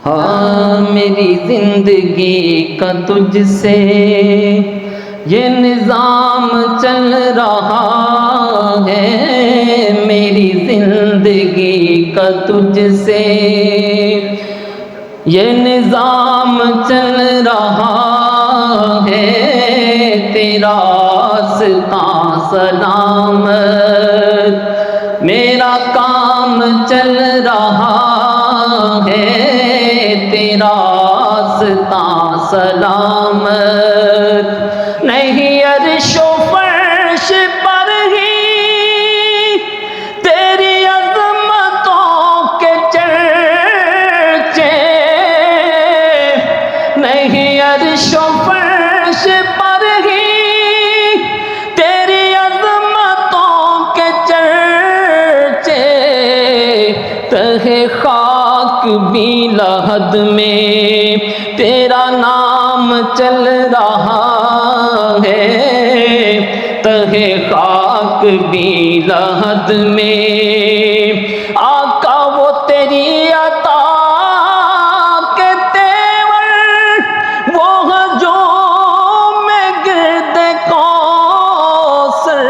ہاں میری زندگی کا تجھ سے یہ نظام چل رہا ہے، میری زندگی کا تجھ سے یہ نظام چل رہا ہے، تیرا راستہ سلامت میرا کام چل رہا ہے، تیرا راستہ سلامت نہیں عرش و فرش پر ہی تیری عظمتوں کے چرچے، نہیں عرش و فرش پر ہی تیری عظمتوں کے چرچے، تہے خاک بھی لحد میں تیرا نام چل رہا ہے، تہے خاک بھی لحد میں آقا وہ تیری عطا کے تیور وہ جو میں گرد کوثر،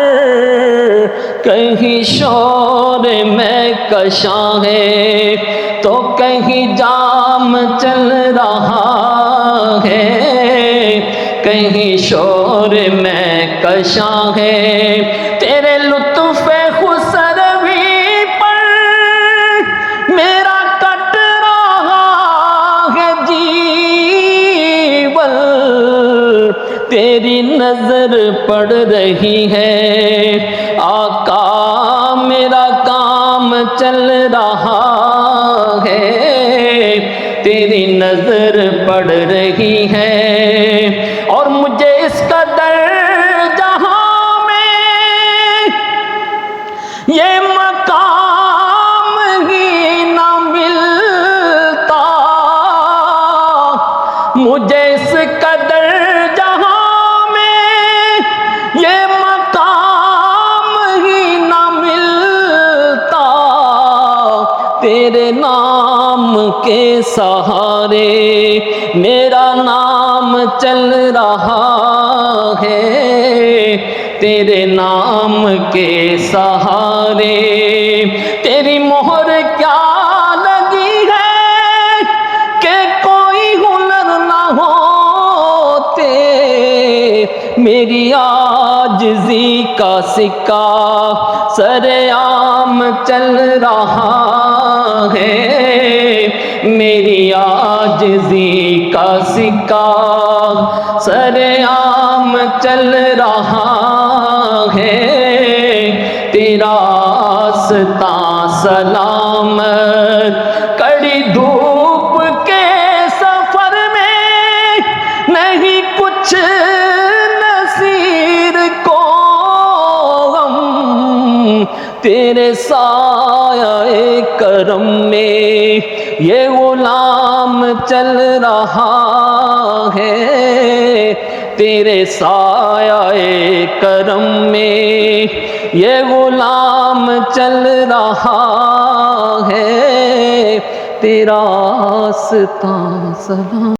کہیں شور میں کشاں ہے تو کہیں جام چل رہا ہے، کہیں شور میں کشاں ہے، تیرے لطف خسروی پر میرا کٹ رہا ہے جیون، تیری نظر پڑ رہی ہے آقا میرا کام چل رہا ہے، تیری نظر پڑ رہی ہے، اور مجھے اس قدر جہاں میں یہ مقام ہی نہ ملتا، مجھے اس قدر جہاں میں یہ مقام ہی نہ ملتا، تیرے نام کے سہارے میرا نام چل رہا ہے، تیرے نام کے سہارے تیری مہر کیا لگی ہے کہ کوئی ہنر نہ ہوتے، میری عاجزی کا سکہ سرعام چل رہا ہے، میری عاجزی کا سکہ سرعام چل رہا ہے، تیرا راستہ سلامت کڑی دھوپ کے سفر میں نہیں کچھ نصیر کو غم، تیرے سایہ کرم میں یہ غلام چل رہا ہے، تیرے سایہ کرم میں یہ غلام چل رہا ہے، تیرا راستہ سلام